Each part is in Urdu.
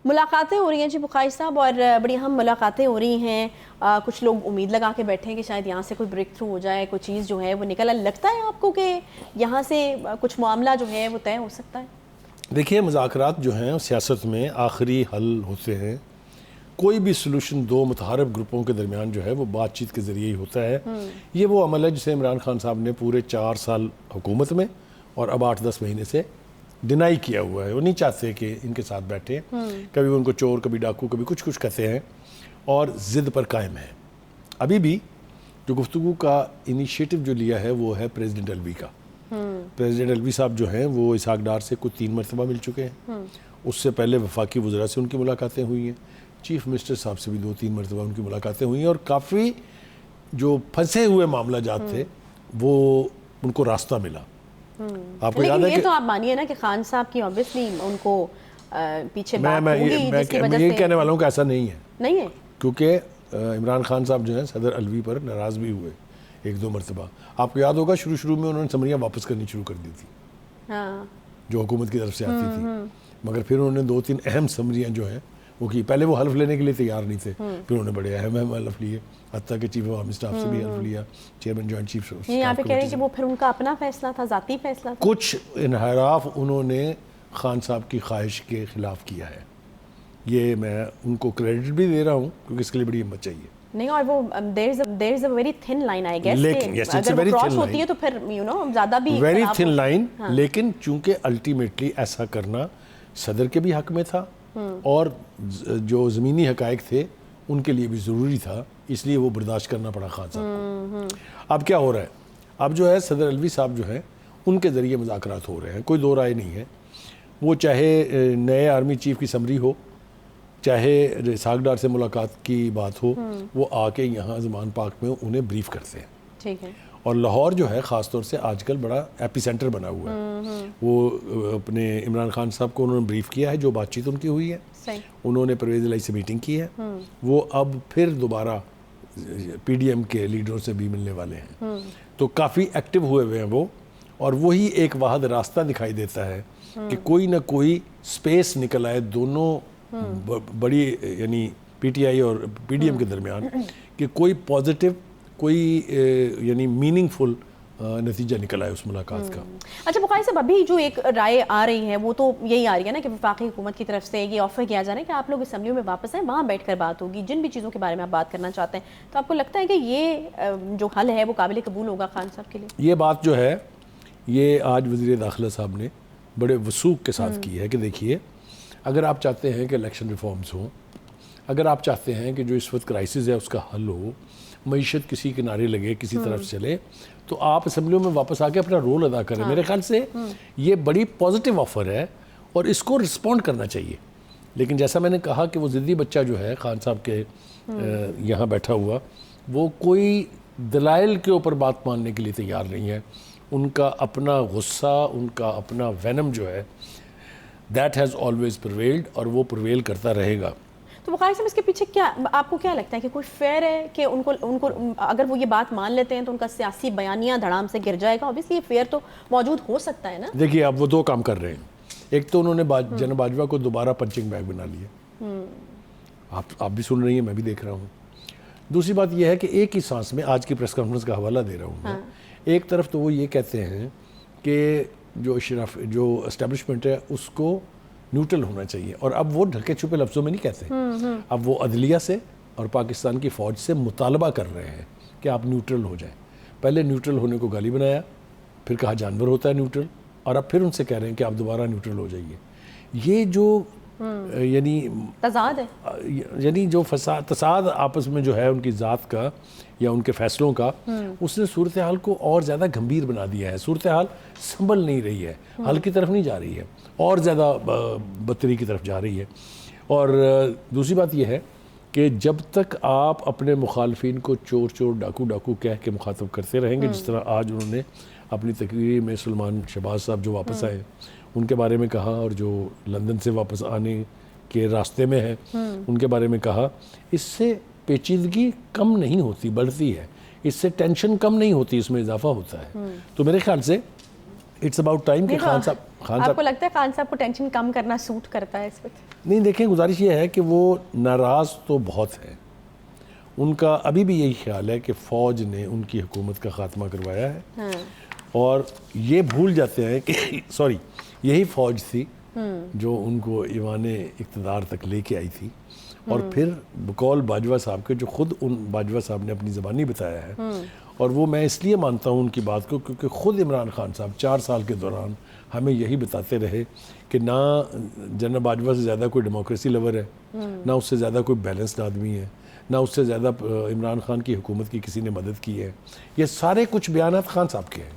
ملاقاتیں ہو رہی ہیں جی بقائی صاحب، اور بڑی اہم ملاقاتیں ہو رہی ہیں. کچھ لوگ امید لگا کے بیٹھے ہیں کہ شاید یہاں سے کوئی بریک تھرو ہو جائے، کوئی چیز جو ہے وہ نکل آئے. لگتا ہے آپ کو کہ یہاں سے کچھ معاملہ جو ہے وہ طے ہو سکتا ہے؟ دیکھیے، مذاکرات جو ہیں سیاست میں آخری حل ہوتے ہیں. کوئی بھی سلوشن دو متحارب گروپوں کے درمیان جو ہے وہ بات چیت کے ذریعے ہی ہوتا ہے. یہ وہ عمل ہے جسے عمران خان صاحب نے پورے 4 سال حکومت میں اور اب 8-10 مہینے سے ڈینائی کیا ہوا ہے. وہ نہیں چاہتے کہ ان کے ساتھ بیٹھے. کبھی ان کو چور، کبھی ڈاکو، کبھی کچھ کہتے ہیں اور ضد پر قائم ہے. ابھی بھی جو گفتگو کا انیشیٹو جو لیا ہے وہ ہے پریزیڈنٹ الوی کا. پریزیڈنٹ الوی صاحب جو ہیں وہ اسحاق ڈار سے کچھ 3 مرتبہ مل چکے ہیں. اس سے پہلے وفاقی وزراء سے ان کی ملاقاتیں ہوئی ہیں. چیف منسٹر صاحب سے بھی 2-3 مرتبہ ان کی ملاقاتیں ہوئی ہیں اور کافی جو پھنسے ہوئے معاملہ جات تھے وہ ان کو راستہ ملا. آپ کو یاد ہے یہ تو آپ مانیے نا کہ خان صاحب کی obviously ان کو پیچھے بات ہوگی جس کی وجہ سے. یہ کہنے والا ہوں کہ ایسا نہیں ہے. نہیں ہے کیونکہ عمران خان صاحب جو ہیں صدر الوی پر ناراض بھی ہوئے 1-2 مرتبہ. آپ کو یاد ہوگا شروع میں انہوں نے سمریاں واپس کرنی شروع کر دی تھی جو حکومت کی طرف سے آتی تھی. مگر پھر انہوں نے 2-3 اہم سمریاں جو ہیں وہ کی. پہلے وہ حلف لینے کے لیے تیار نہیں تھے، پھر انہوں نے بڑے اہم حلف لیے، حتیٰ کہ چیف آف آرمی اسٹاف سے بھی حلف لیا، چیئرمین جوائنٹ چیف اسٹاف. یہاں پہ کہہ رہے ہیں کہ وہ پھر ان کا اپنا فیصلہ تھا، ذاتی فیصلہ تھا. کچھ انحراف انہوں نے خان صاحب کی خواہش کے خلاف کیا ہے. یہ میں ان کو کریڈٹ بھی دے رہا ہوں کیونکہ اس کے لیے بڑی ہمت چاہیے. نہیں، اور وہ there is a very thin line I guess. لیکن اگر وہ کراس ہوتی ہے تو پھر زیادہ بھی ویری تھن لائن. لیکن چونکہ الٹیمیٹلی ایسا کرنا صدر کے بھی حق میں تھا اور جو زمینی حقائق تھے ان کے لیے بھی ضروری تھا، اس لیے وہ برداشت کرنا پڑا خان صاحب کو. اب کیا ہو رہا ہے؟ اب جو ہے صدر الوی صاحب جو ہیں ان کے ذریعے مذاکرات ہو رہے ہیں. کوئی دو رائے نہیں ہے. وہ چاہے نئے آرمی چیف کی سمری ہو، چاہے اسحاق ڈار سے ملاقات کی بات ہو، وہ آ کے یہاں زمان پاک میں انہیں بریف کرتے ہیں. ٹھیک ہے. اور لاہور جو ہے خاص طور سے آج کل بڑا ایپی سینٹر بنا ہوا ہے. وہ اپنے عمران خان صاحب کو انہوں نے بریف کیا ہے جو بات چیت ان کی ہوئی ہے. انہوں نے پرویز الہی سے میٹنگ کی ہے. وہ اب پھر دوبارہ پی ڈی ایم کے لیڈروں سے بھی ملنے والے ہیں. تو کافی ایکٹیو ہوئے ہیں وہ. اور وہی ایک واحد راستہ دکھائی دیتا ہے کہ کوئی نہ کوئی سپیس نکل آئے دونوں بڑی یعنی پی ٹی آئی اور پی ڈی ایم کے درمیان، کہ کوئی پازیٹیو، کوئی یعنی میننگ فل نتیجہ نکل آئے اس ملاقات کا. اچھا بقائی صاحب، ابھی جو ایک رائے آ رہی ہے وہ تو یہی آ رہی ہے نا کہ وفاقی حکومت کی طرف سے یہ آفر کیا جا رہا ہے کہ آپ لوگ اسمبلیوں میں واپس آئیں، وہاں بیٹھ کر بات ہوگی جن بھی چیزوں کے بارے میں آپ بات کرنا چاہتے ہیں. تو آپ کو لگتا ہے کہ یہ جو حل ہے وہ قابل قبول ہوگا خان صاحب کے لیے؟ یہ بات جو ہے یہ آج وزیر داخلہ صاحب نے بڑے وثوق کے ساتھ کی ہے کہ دیکھیے، اگر آپ چاہتے ہیں کہ الیکشن ریفارمز ہوں، اگر آپ چاہتے ہیں کہ جو اس وقت کرائسس ہے اس کا حل ہو، معیشت کسی کنارے لگے، کسی طرف چلے، تو آپ اسمبلیوں میں واپس آ کے اپنا رول ادا کریں. میرے خیال سے یہ بڑی پازیٹیو آفر ہے اور اس کو رسپونڈ کرنا چاہیے. لیکن جیسا میں نے کہا کہ وہ ضدی بچہ جو ہے خان صاحب کے یہاں بیٹھا ہوا، وہ کوئی دلائل کے اوپر بات ماننے کے لیے تیار نہیں ہے. ان کا اپنا غصہ، ان کا اپنا وینم جو ہے دیٹ ہیز آلویز پرویلڈ اور وہ پرویل کرتا رہے گا. تو بخاری صاحب اس کے پیچھے کیا آپ کو کیا لگتا ہے کہ کوئی فیئر ہے کہ ان کو اگر وہ یہ بات مان لیتے ہیں تو ان کا سیاسی بیانیہ دھڑام سے گر جائے گا؟ اوبیسلی یہ فیئر تو موجود ہو سکتا ہے نا. دیکھیے اب وہ 2 کام کر رہے ہیں. ایک تو انہوں نے جناب باجوہ کو دوبارہ پنچنگ بیگ بنا لیا. آپ بھی سن رہی ہیں، میں بھی دیکھ رہا ہوں. دوسری بات یہ ہے کہ ایک ہی سانس میں آج کی پریس کانفرنس کا حوالہ دے رہا ہوں میں. ایک طرف تو وہ یہ کہتے ہیں کہ جو اسٹیبلشمنٹ ہے اس کو نیوٹرل ہونا چاہیے، اور اب وہ ڈھکے چھپے لفظوں میں نہیں کہتے. اب وہ عدلیہ سے اور پاکستان کی فوج سے مطالبہ کر رہے ہیں کہ آپ نیوٹرل ہو جائیں. پہلے نیوٹرل ہونے کو گالی بنایا، پھر کہا جانور ہوتا ہے نیوٹرل، اور اب پھر ان سے کہہ رہے ہیں کہ آپ دوبارہ نیوٹرل ہو جائیے. یہ جو یعنی تضاد ہے، یعنی جو تصاد آپس میں جو ہے ان کی ذات کا یا ان کے فیصلوں کا، اس نے صورتحال کو اور زیادہ گھمبیر بنا دیا ہے. صورتحال سنبھل نہیں رہی ہے، حل کی طرف نہیں جا رہی ہے، اور زیادہ بدتری کی طرف جا رہی ہے. اور دوسری بات یہ ہے کہ جب تک آپ اپنے مخالفین کو چور چور ڈاکو ڈاکو کہہ کے مخاطب کرتے رہیں گے، جس طرح آج انہوں نے اپنی تقریر میں سلمان شہباز صاحب جو واپس آئے ان کے بارے میں کہا، اور جو لندن سے واپس آنے کے راستے میں ہیں ان کے بارے میں کہا، اس سے پیچیدگی کم نہیں ہوتی، بڑھتی ہے. اس سے ٹینشن کم نہیں ہوتی، اس میں اضافہ ہوتا ہے. تو میرے خیال سے اٹس اباؤٹ ٹائم کہ خان صاحب آپ کو لگتا ہے خان صاحب کو ٹینشن کم کرنا سوٹ کرتا ہے اس وقت؟ نہیں، دیکھیں گزارش یہ ہے کہ وہ ناراض تو بہت ہیں، ان کا ابھی بھی یہی خیال ہے کہ فوج نے ان کی حکومت کا خاتمہ کروایا ہے، اور یہ بھول جاتے ہیں کہ سوری یہی فوج تھی جو ان کو ایوان اقتدار تک لے کے آئی تھی، اور پھر بقول باجوہ صاحب کے، جو خود ان باجوہ صاحب نے اپنی زبانی بتایا ہے، اور وہ میں اس لیے مانتا ہوں ان کی بات کو کیونکہ خود عمران خان صاحب 4 سال کے دوران ہمیں یہی بتاتے رہے کہ نہ جنرل باجوہ سے زیادہ کوئی ڈیموکریسی لور ہے، نہ اس سے زیادہ کوئی بیلنسڈ آدمی ہے، نہ اس سے زیادہ عمران خان کی حکومت کی کسی نے مدد کی ہے۔ یہ سارے کچھ بیانات خان صاحب کے ہیں۔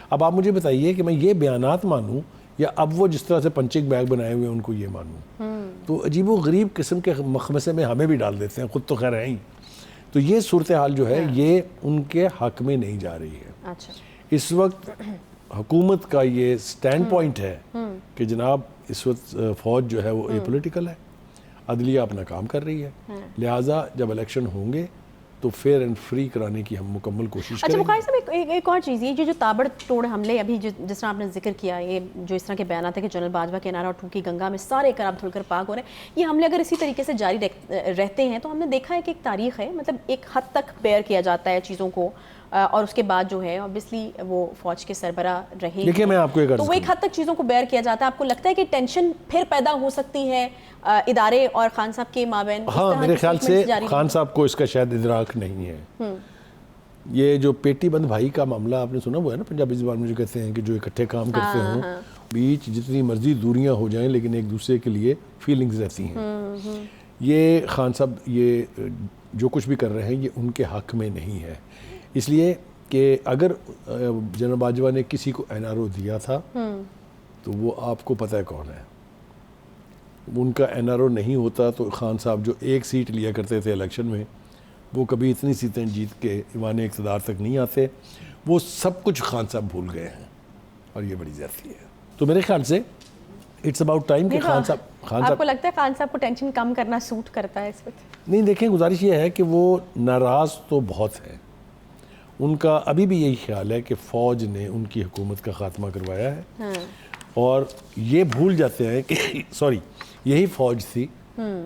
اب آپ مجھے بتائیے کہ میں یہ بیانات مانوں یا اب وہ جس طرح سے پنچنگ بیگ بنائے ہوئے ان کو یہ مانوں؟ تو عجیب و غریب قسم کے مخمسے میں ہمیں بھی ڈال دیتے ہیں، خود تو خیر ہیں ہی۔ تو یہ صورتحال جو ہے یہ ان کے حق میں نہیں جا رہی ہے۔ اس وقت حکومت کا یہ سٹینڈ پوائنٹ ہے کہ جناب اس وقت فوج جو ہے وہ اے پولیٹیکل ہے، عدلیہ اپنا کام کر رہی ہے، لہٰذا جب الیکشن ہوں گے تو فیئر اینڈ فری کرانے کی ہم مکمل کوشش کریں گے۔ بخاری صاحب ایک اور چیز، یہ جو تابڑ توڑ حملے ابھی جس طرح آپ نے ذکر کیا، یہ جو اس طرح کے بیانات ہیں کہ جنرل باجوہ کے نعرہ ٹھوکی گنگا میں سارے کراب دھل کر پاک ہو رہے ہیں، یہ حملے اگر اسی طریقے سے جاری رہتے ہیں تو ہم نے دیکھا ہے کہ ایک تاریخ ہے، مطلب ایک حد تک بیئر کیا جاتا ہے چیزوں کو، اور اس کے بعد جو ہے اوبیسلی وہ فوج کے سربراہ رہے، دیکھیں میں آپ کو ایک عرض تو وہ ایک حد تک چیزوں کو بیئر کیا جاتا ہے۔ آپ کو لگتا ہے کہ ٹینشن پھر پیدا ہو سکتی ہے ادارے اور خان صاحب کے مابین؟ ہاں، میرے خیال سے خان صاحب کو اس کا شاید ادراک نہیں ہے۔ یہ جو پیٹی بند بھائی کا معاملہ آپ نے سنا ہوا ہے نا، پنجابی زبان میں جو کہتے ہیں کہ جو اکٹھے کام کرتے ہوں، بیچ جتنی مرضی دوریاں ہو جائیں لیکن ایک دوسرے کے لیے فیلنگز رہتی ہیں۔ یہ خان صاحب یہ جو کچھ بھی کر رہے ہیں یہ ان کے حق میں نہیں ہے، اس لیے کہ اگر جنرل باجوہ نے کسی کو این آر او دیا تھا تو وہ آپ کو پتہ ہے کون ہے۔ ان کا این آر او نہیں ہوتا تو خان صاحب جو 1 سیٹ لیا کرتے تھے الیکشن میں، وہ کبھی اتنی سیٹیں جیت کے ایوان اقتدار تک نہیں آتے۔ وہ سب کچھ خان صاحب بھول گئے ہیں، اور یہ بڑی زیادتی ہے۔ تو میرے خیال سے اٹس اباؤٹ ٹائم کہ خان صاحب آپ کو لگتا ہے خان صاحب کو ٹینشن کم کرنا سوٹ کرتا ہے اس وقت؟ نہیں، دیکھیں گزارش یہ ہے کہ وہ ناراض تو بہت ہیں، ان کا ابھی بھی یہی خیال ہے کہ فوج نے ان کی حکومت کا خاتمہ کروایا ہے، اور یہ بھول جاتے ہیں کہ سوری یہی فوج تھی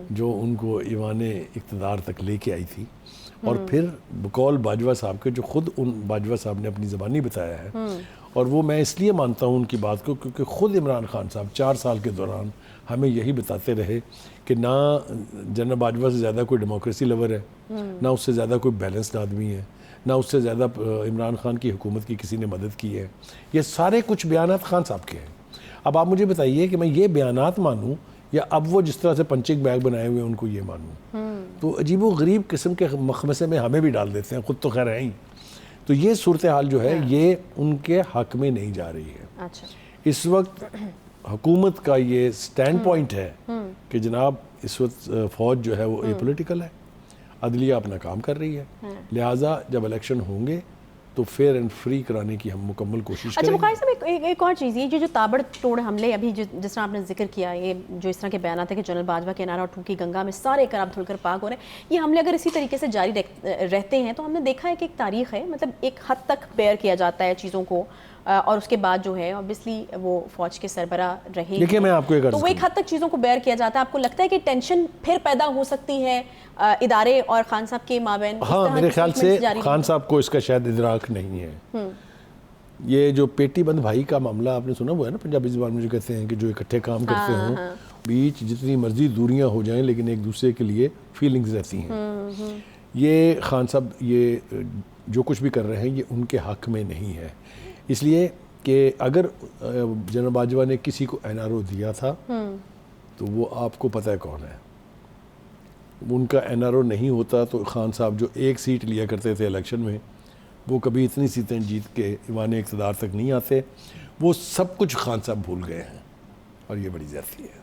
جو ان کو ایوان اقتدار تک لے کے آئی تھی، اور پھر بقول باجوہ صاحب کے، جو خود ان باجوہ صاحب نے اپنی زبانی بتایا ہے، اور وہ میں اس لیے مانتا ہوں ان کی بات کو کیونکہ خود عمران خان صاحب 4 سال کے دوران ہمیں یہی بتاتے رہے کہ نہ جنرل باجوہ سے زیادہ کوئی ڈیموکریسی لور ہے، نہ اس سے زیادہ کوئی بیلنسڈ آدمی ہے، نہ اس سے زیادہ عمران خان کی حکومت کی کسی نے مدد کی ہے۔ یہ سارے کچھ بیانات خان صاحب کے ہیں۔ اب آپ مجھے بتائیے کہ میں یہ بیانات مانوں یا اب وہ جس طرح سے پنچنگ بیگ بنائے ہوئے ان کو یہ مانوں؟ تو عجیب و غریب قسم کے مخمسے میں ہمیں بھی ڈال دیتے ہیں، خود تو خیر ہیں ہی۔ تو یہ صورتحال جو ہے یہ ان کے حق میں نہیں جا رہی ہے۔ اس وقت حکومت کا یہ سٹینڈ پوائنٹ ہے کہ جناب اس وقت فوج جو ہے وہ اے پولیٹیکل ہے، عدلیہ اپنا کام کر رہی ہے، لہٰذا جب الیکشن ہوں گے تو فیئر اینڈ فری کرانے کی ہم مکمل کوشش کریں گے۔ بخاری صاحب ایک اور چیز، یہ جو تابڑ توڑ حملے ابھی جس طرح آپ نے ذکر کیا، یہ جو اس طرح کے بیانات ہیں کہ جنرل باجوہ کے نعرہ ٹھوکی گنگا میں سارے کراب دھل کر پاک ہو رہے ہیں، یہ حملے اگر اسی طریقے سے جاری رہتے ہیں تو ہم نے دیکھا ہے کہ ایک تاریخ ہے، مطلب ایک حد تک بیئر کیا جاتا ہے چیزوں کو، اور اس کے بعد جو ہے اوبیسلی وہ فوج کے سربراہ رہے، دیکھیں میں آپ کو ایک عرض تو وہ ایک حد تک چیزوں کو بیئر کیا جاتا ہے۔ آپ کو لگتا ہے کہ ٹینشن پھر پیدا ہو سکتی ہے ادارے اور خان صاحب کے مابین؟ ہاں، میرے خیال سے خان صاحب کو اس کا شاید ادراک نہیں ہے۔ یہ جو پیٹی بند بھائی کا معاملہ آپ نے سنا ہوا ہے نا، پنجابی زبان میں جو کہتے ہیں کہ جو اکٹھے کام کرتے ہوں، بیچ جتنی مرضی دوریاں ہو جائیں لیکن ایک دوسرے کے لیے فیلنگز رہتی ہیں۔ یہ خان صاحب یہ جو کچھ بھی کر رہے ہیں یہ ان کے حق میں نہیں ہے، اس لیے کہ اگر جنرل باجوہ نے کسی کو این آر او دیا تھا تو وہ آپ کو پتہ ہے کون ہے۔ ان کا این آر او نہیں ہوتا تو خان صاحب جو 1 سیٹ لیا کرتے تھے الیکشن میں، وہ کبھی اتنی سیٹیں جیت کے ایوان اقتدار تک نہیں آتے۔ وہ سب کچھ خان صاحب بھول گئے ہیں، اور یہ بڑی زیادتی ہے۔